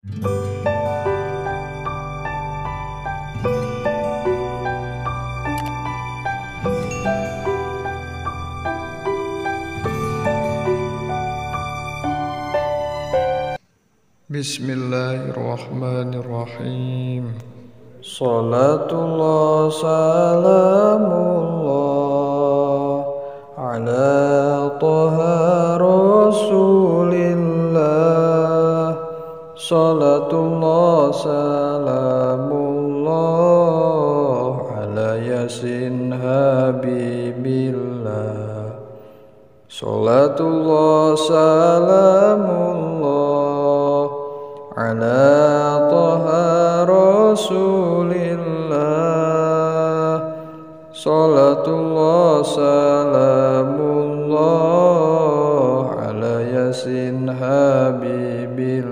Bismillahirrahmanirrahim. Salatullah salamullah ala taha rasulillah. Salatullah salamullah ala yasin habibillah. Salatullah salamullah ala taha rasulillah. Salatullah salamullah ala yasin habibillah.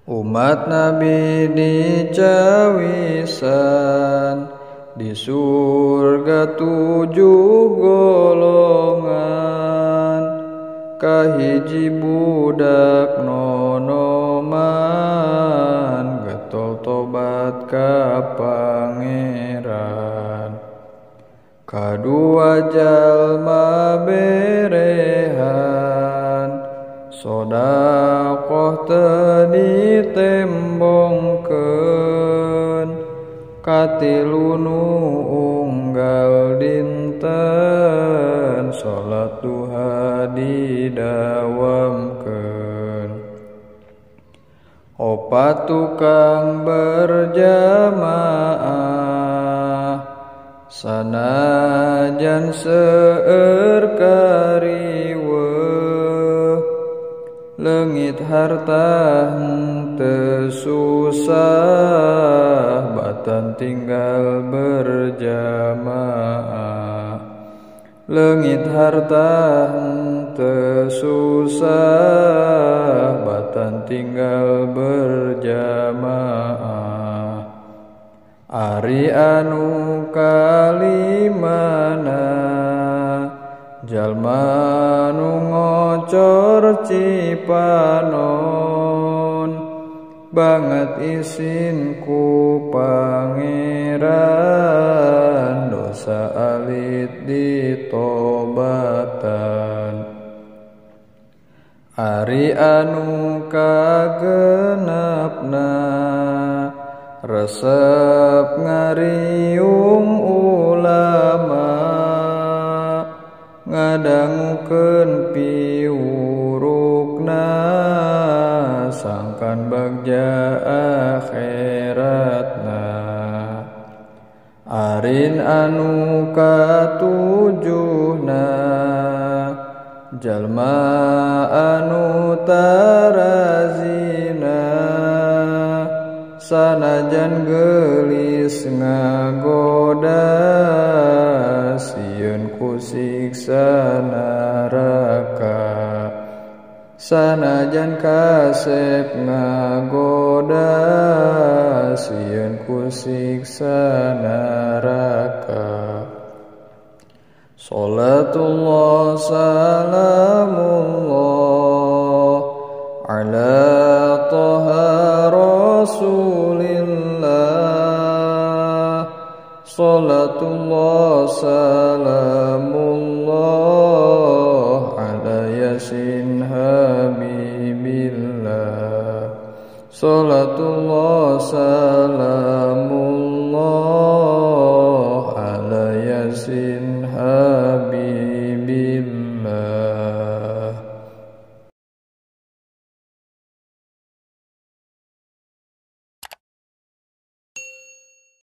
Umat Nabi dicawisan di surga 7 golongan, kahiji budak nonoman getol tobat ka pangeran, kadua jalma berehan sodaqoh teu ditembongkeun, katilu nu unggal dinten salat duha didawamkeun. Opat tukang berjamaah sanajan seueur kariweuh, leungit harta henteu susah batan tinggal berjamaah. Leungit harta henteu susah batan tinggal berjamaah. Ari anu kalimana jalma nu ngocor cipanon, banget isin ku pangeran dosa alit ditobatan. Ari anu kagenepna resep ngariung ulama, ngadangukeun piwurukna sangkan bagja akhiratna. Arin anu katujuhna jalma anu tarazina, sanajan geulis ngagoda sieun ku siksa neraka. Sanajan kasep ngagoda sieun ku siksa neraka. Salatullah salamullah ala taha rasulillah. Salatullah salamullah ala yasin habibillah. Salatullah salam